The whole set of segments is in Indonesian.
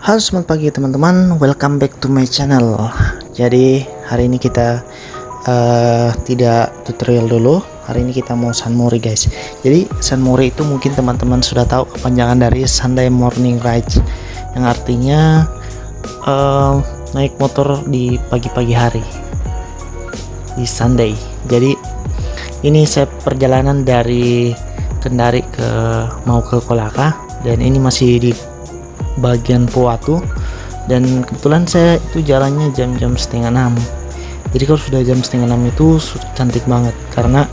Halo, selamat pagi teman-teman, welcome back to my channel. Jadi hari ini kita tidak tutorial dulu. Hari ini kita mau Sunmori guys. Jadi Sunmori itu mungkin teman-teman sudah tahu kepanjangan dari Sunday Morning Ride, yang artinya naik motor di pagi-pagi hari di Sunday. Jadi ini saya perjalanan dari Kendari mau ke Kolaka, dan ini masih di bagian Poatu, dan kebetulan saya itu jalannya jam-jam setengah 6. Jadi kalau sudah jam setengah 6 itu sudah cantik banget, karena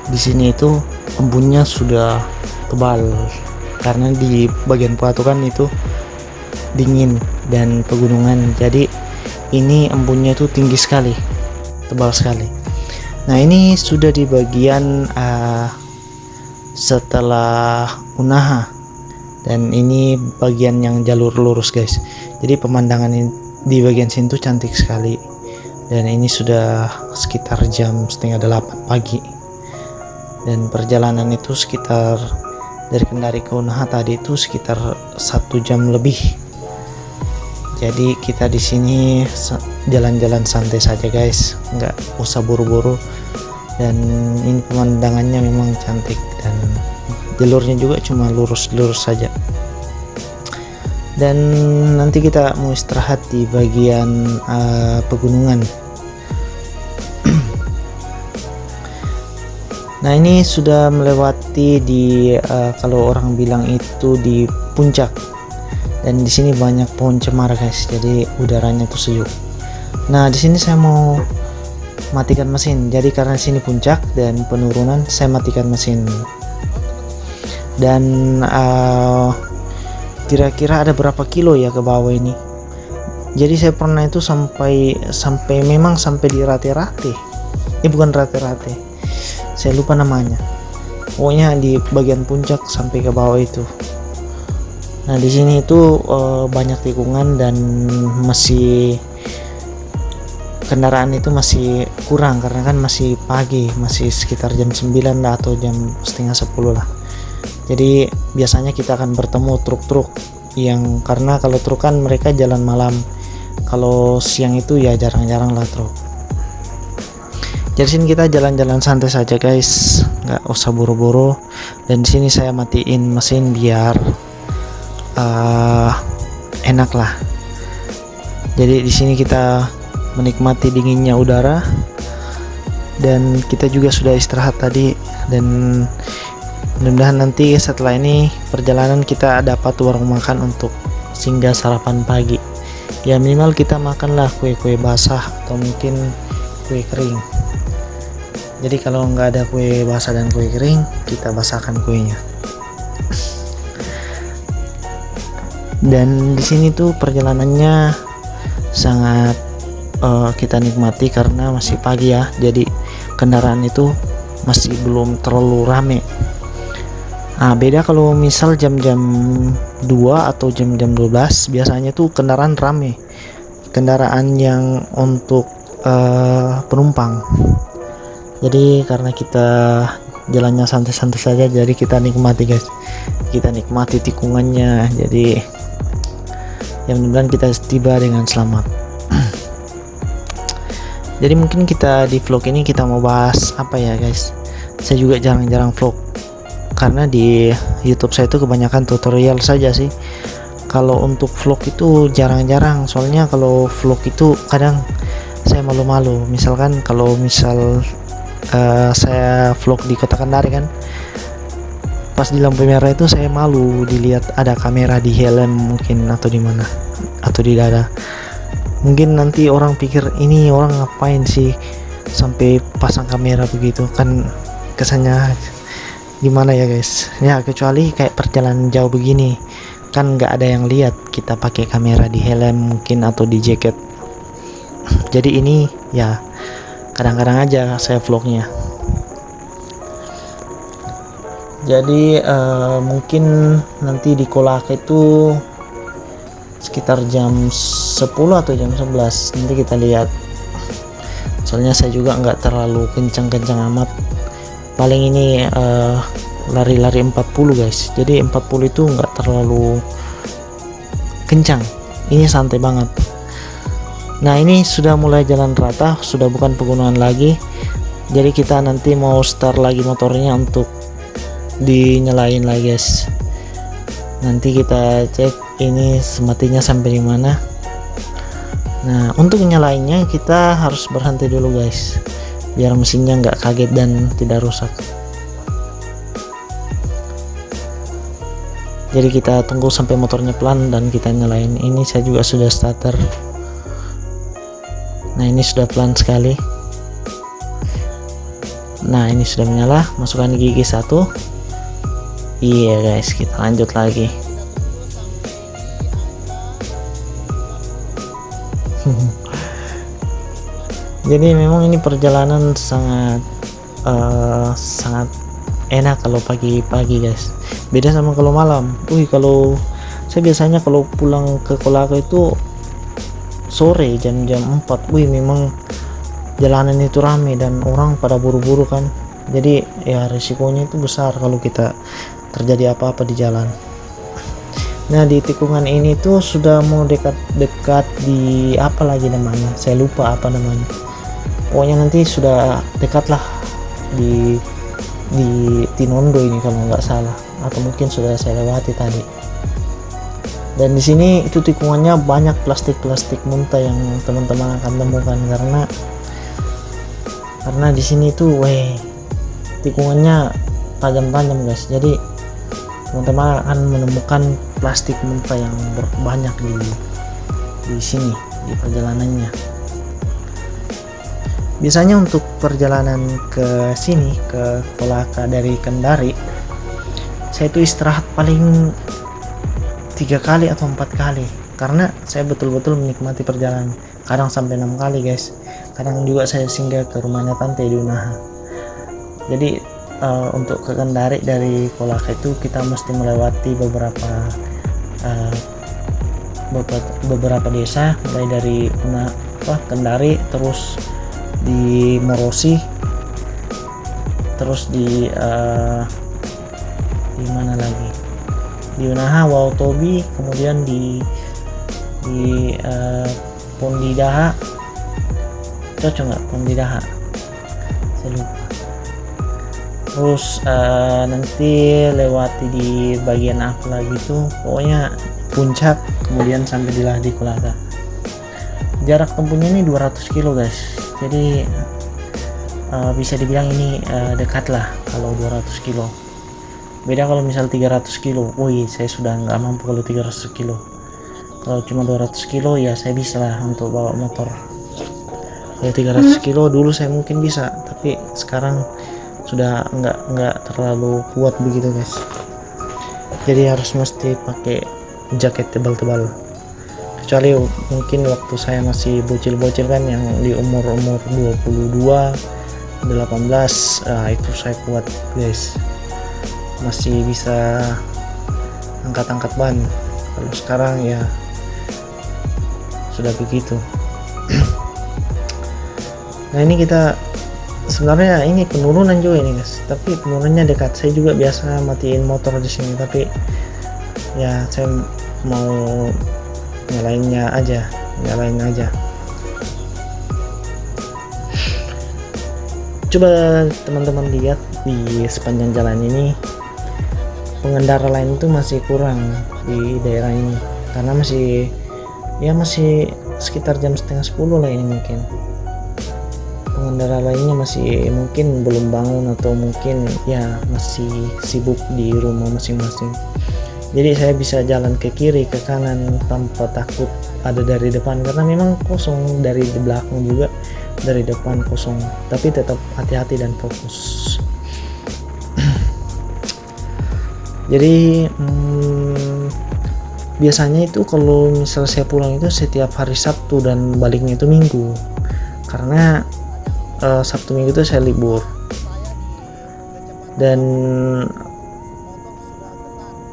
di sini itu embunnya sudah tebal, karena di bagian Poatu kan itu dingin dan pegunungan, jadi ini embunnya itu tinggi sekali, tebal sekali. Nah, ini sudah di bagian setelah Unaha, dan ini bagian yang jalur lurus guys. Jadi pemandangan di bagian sini tuh cantik sekali, dan ini sudah sekitar jam setengah 8 pagi, dan perjalanan itu sekitar dari Kendari ke Unaha tadi itu sekitar 1 jam lebih. Jadi kita di sini jalan-jalan santai saja guys, nggak usah buru-buru, dan ini pemandangannya memang cantik, dan jalurnya juga cuma lurus-lurus saja. Dan nanti kita mau istirahat di bagian pegunungan. Nah, ini sudah melewati di kalau orang bilang itu di puncak, dan di sini banyak pohon cemara guys, jadi udaranya tuh sejuk. Nah, di sini saya mau matikan mesin, jadi karena sini puncak dan penurunan, saya matikan mesin. Dan kira-kira ada berapa kilo ya ke bawah ini. Jadi saya pernah itu sampai memang sampai di Rate-Rate, bukan Rate-Rate, saya lupa namanya, pokoknya di bagian puncak sampai ke bawah itu. Nah, di sini itu banyak tikungan, dan masih kendaraan itu masih kurang karena kan masih pagi, masih sekitar jam 9 lah, atau jam setengah 10 lah. Jadi biasanya kita akan bertemu truk-truk yang, karena kalau truk kan mereka jalan malam, kalau siang itu ya jarang-jarang lah truk. Jadi sini kita jalan-jalan santai saja guys, nggak usah buru-buru. Dan di sini saya matiin mesin biar enak lah. Jadi di sini kita menikmati dinginnya udara, dan kita juga sudah istirahat tadi, dan mudah-mudahan nanti setelah ini perjalanan kita dapat warung makan untuk singgah sarapan pagi. Ya minimal kita makanlah kue-kue basah atau mungkin kue kering. Jadi kalau nggak ada kue basah dan kue kering, kita basahkan kuenya. Dan di sini tuh perjalanannya sangat kita nikmati karena masih pagi ya, jadi kendaraan itu masih belum terlalu rame. Nah, beda kalau misal jam-jam 2 atau jam-jam 12, biasanya tuh kendaraan rame, kendaraan yang untuk penumpang. Jadi karena kita jalannya santai-santai saja, jadi kita nikmati guys, kita nikmati tikungannya. Jadi yang mudah-mudahan kita tiba dengan selamat. Jadi mungkin kita di vlog ini kita mau bahas apa ya guys, saya juga jarang-jarang vlog, karena di YouTube saya itu kebanyakan tutorial saja sih. Kalau untuk vlog itu jarang-jarang, soalnya kalau vlog itu kadang saya malu-malu. Misalkan kalau saya vlog di Kota Kendari kan, pas di lampu merah itu saya malu dilihat ada kamera di helm mungkin, atau di mana, atau di dada. Mungkin nanti orang pikir ini orang ngapain sih sampai pasang kamera begitu, kan kesannya gimana ya guys ya. Kecuali kayak perjalanan jauh begini kan nggak ada yang lihat kita pakai kamera di helm mungkin atau di jaket. Jadi ini ya kadang-kadang aja saya vlognya. Jadi mungkin nanti di Kolaka itu sekitar jam 10 atau jam 11, nanti kita lihat. Soalnya saya juga nggak terlalu kencang-kencang amat, paling ini lari-lari 40 guys. Jadi 40 itu nggak terlalu kencang, ini santai banget. Nah ini sudah mulai jalan rata, sudah bukan pegunungan lagi. Jadi kita nanti mau start lagi motornya untuk dinyalain lagi guys. Nanti kita cek ini sematinya sampai di mana. Nah untuk nyalainnya kita harus berhenti dulu guys, biar mesinnya nggak kaget dan tidak rusak. Jadi kita tunggu sampai motornya pelan dan kita nyalain. Ini saya juga sudah starter. Nah ini sudah pelan sekali. Nah ini sudah menyala, masukkan gigi 1. Iya guys, kita lanjut lagi. Jadi memang ini perjalanan sangat sangat enak kalau pagi-pagi guys, beda sama kalau malam. Kalau saya biasanya kalau pulang ke Kolaka itu sore jam-jam 4, memang jalanan itu rame dan orang pada buru-buru kan, jadi ya risikonya itu besar kalau kita terjadi apa-apa di jalan. Nah di tikungan ini tuh sudah mau dekat di apa lagi namanya, saya lupa apa namanya, pokoknya nanti sudah dekat lah di Tinondo ini kalau nggak salah, atau mungkin sudah saya lewati tadi. Dan di sini itu tikungannya banyak plastik muntah yang teman-teman akan temukan, karena di sini tuh tikungannya tajam-tajam guys. Jadi teman-teman akan menemukan plastik muntah yang banyak di sini di perjalanannya. Biasanya untuk perjalanan ke sini ke Kolaka dari Kendari, saya itu istirahat paling 3 kali atau 4 kali, karena saya betul-betul menikmati perjalanan. Kadang sampai 6 kali guys. Kadang juga saya singgah ke rumahnya tante di Unaha. Jadi untuk ke Kendari dari Kolaka itu kita mesti melewati beberapa desa, mulai dari Kendari, terus di Morosi, terus di mana lagi, di Unaha, Wautobi, kemudian di Pondidaha, cocok nggak Pondidaha, saya lupa. Terus nanti lewati di bagian apa lagi tuh, pokoknya puncak, kemudian sampai di Kolaka. Jarak tempuhnya ini 200 kilo guys, jadi bisa dibilang ini dekat lah kalau 200 kilo. Beda kalau misal 300 kilo, saya sudah nggak mampu kalau 300 kilo. Kalau cuma 200 kilo ya saya bisa lah untuk bawa motor. Kalau 300 kilo dulu saya mungkin bisa, tapi sekarang sudah nggak terlalu kuat begitu guys. Jadi harus mesti pakai jaket tebal-tebal. Kecuali mungkin waktu saya masih bocil-bocil kan, yang di umur 22, 18, itu saya kuat guys, masih bisa angkat-angkat ban. Kalau sekarang ya sudah begitu. Nah ini kita sebenarnya ini penurunan juga ini guys, tapi penurunannya dekat. Saya juga biasa matiin motor di sini, tapi ya saya mau nyalain aja. Coba teman-teman lihat di sepanjang jalan ini, pengendara lain itu masih kurang di daerah ini, karena masih sekitar jam setengah 10 lah ini. Mungkin pengendara lainnya masih mungkin belum bangun, atau mungkin ya masih sibuk di rumah masing-masing. Jadi saya bisa jalan ke kiri ke kanan tanpa takut ada dari depan, karena memang kosong, dari di belakang juga, dari depan kosong, tapi tetap hati-hati dan fokus. Jadi biasanya itu kalau misal saya pulang itu setiap hari Sabtu dan baliknya itu Minggu, karena Sabtu Minggu itu saya libur.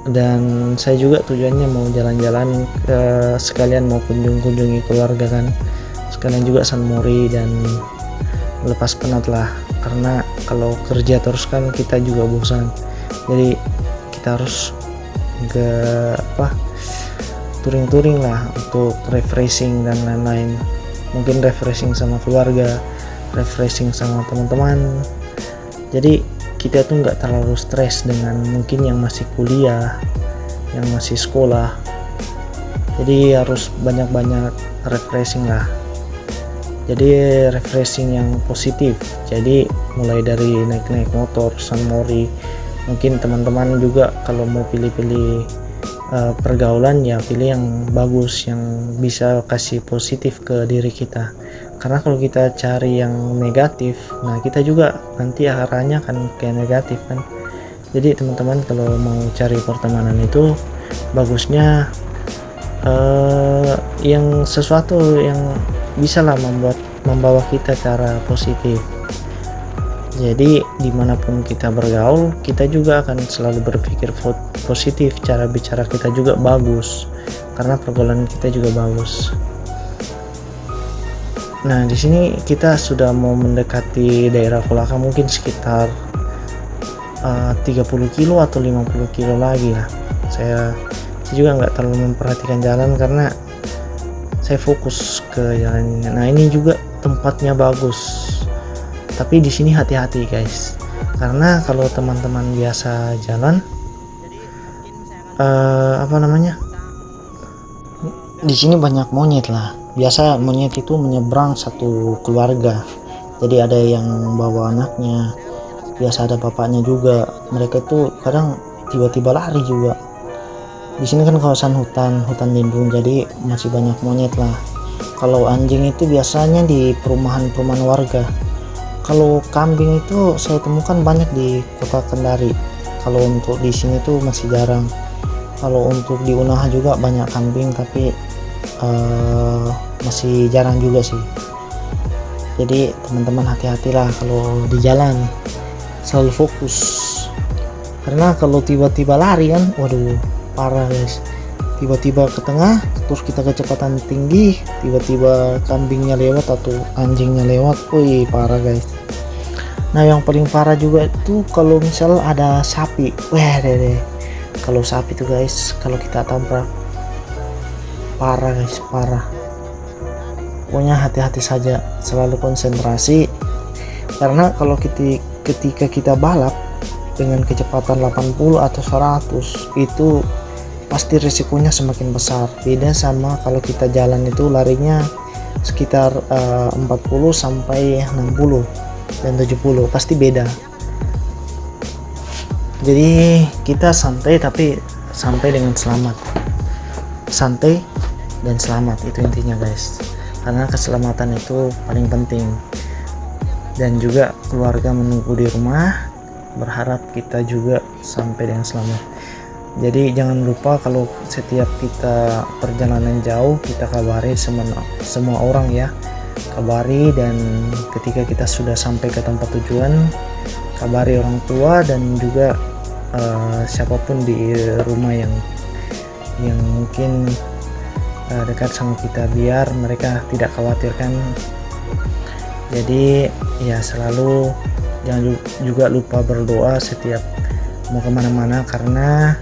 Dan saya juga tujuannya mau jalan-jalan, sekalian mau kunjungi keluarga kan, sekalian juga San Mori dan lepas penat lah, karena kalau kerja terus kan kita juga bosan. Jadi kita harus touring-touring lah, untuk refreshing dan lain-lain. Mungkin refreshing sama keluarga, refreshing sama teman-teman. Jadi kita tuh nggak terlalu stres dengan mungkin yang masih kuliah, yang masih sekolah. Jadi harus banyak-banyak refreshing lah. Jadi refreshing yang positif. Jadi mulai dari naik-naik motor San Mori. Mungkin teman-teman juga kalau mau pilih-pilih pergaulan, ya pilih yang bagus, yang bisa kasih positif ke diri kita. Karena kalau kita cari yang negatif, nah kita juga nanti arahnya kan kayak negatif kan. Jadi teman-teman kalau mau cari pertemanan itu bagusnya yang sesuatu yang bisa lah membawa kita ke arah positif. Jadi dimanapun kita bergaul, kita juga akan selalu berpikir positif, cara bicara kita juga bagus karena pergaulan kita juga bagus. Nah di sini kita sudah mau mendekati daerah Kolaka, mungkin sekitar 30 kilo atau 50 kilo lagi lah. Saya juga nggak terlalu memperhatikan jalan karena saya fokus ke jalannya. Nah ini juga tempatnya bagus, tapi di sini hati-hati guys, karena kalau teman-teman biasa jalan di sini banyak monyet lah. Biasa monyet itu menyeberang satu keluarga, jadi ada yang bawa anaknya, biasa ada bapaknya juga. Mereka itu kadang tiba-tiba lari juga. Di sini kan kawasan hutan lindung, jadi masih banyak monyet lah. Kalau anjing itu biasanya di perumahan warga. Kalau kambing itu saya temukan banyak di kota Kendari. Kalau untuk di sini tuh masih jarang. Kalau untuk di Unaha juga banyak kambing, tapi masih jarang juga sih. Jadi teman-teman hati-hatilah kalau di jalan, selalu fokus. Karena kalau tiba-tiba lari kan, waduh parah guys. Tiba-tiba ke tengah, terus kita kecepatan tinggi, tiba-tiba kambingnya lewat atau anjingnya lewat, wih parah guys. Nah yang paling parah juga itu kalau misal ada sapi, wah deh. Kalau sapi tuh guys, kalau kita tabrak, parah guys, parah. Pokoknya hati-hati saja, selalu konsentrasi. Karena kalau ketika kita balap dengan kecepatan 80 atau 100, itu pasti risikonya semakin besar. Beda sama kalau kita jalan itu larinya sekitar 40 sampai 60 dan 70, pasti beda. Jadi kita santai tapi sampai dengan selamat. Santai dan selamat, itu intinya guys. Karena keselamatan itu paling penting. Dan juga keluarga menunggu di rumah, berharap kita juga sampai dengan selamat. Jadi jangan lupa kalau setiap kita perjalanan jauh, kita kabari semua orang ya, kabari. Dan ketika kita sudah sampai ke tempat tujuan, kabari orang tua dan juga siapapun di rumah yang mungkin dekat sama kita, biar mereka tidak khawatirkan. Jadi ya selalu jangan juga lupa berdoa setiap mau kemana-mana, karena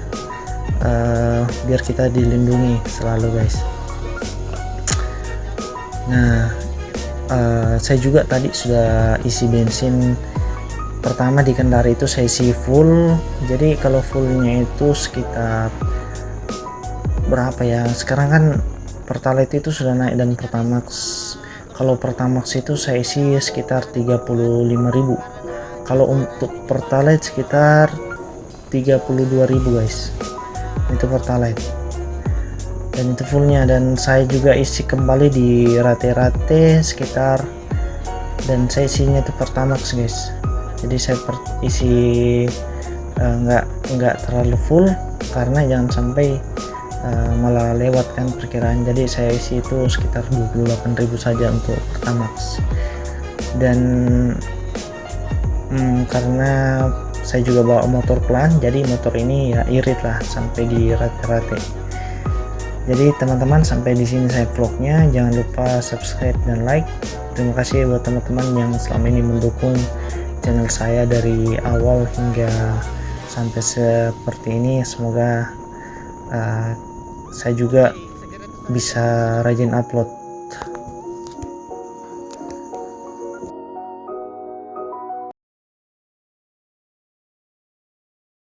biar kita dilindungi selalu guys. Nah saya juga tadi sudah isi bensin pertama di Kendari itu, saya isi full. Jadi kalau fullnya itu sekitar berapa ya, sekarang kan Pertalite itu sudah naik dan Pertamax. Kalau Pertamax itu saya isi sekitar 35.000. Kalau untuk Pertalite sekitar 32.000 guys, itu Pertalite. Dan itu fullnya. Dan saya juga isi kembali di rate-rate sekitar, dan saya isinya itu Pertamax guys. Jadi saya isi nggak terlalu full, karena jangan sampai malah lewat kan perkiraan. Jadi saya isi itu sekitar 28.000 saja untuk Pertamax. Dan karena saya juga bawa motor pelan, jadi motor ini ya irit lah sampai di rate-rate. Jadi teman-teman, sampai di sini saya vlognya. Jangan lupa subscribe dan like. Terima kasih buat teman-teman yang selama ini mendukung channel saya dari awal hingga sampai seperti ini. Semoga saya juga bisa rajin upload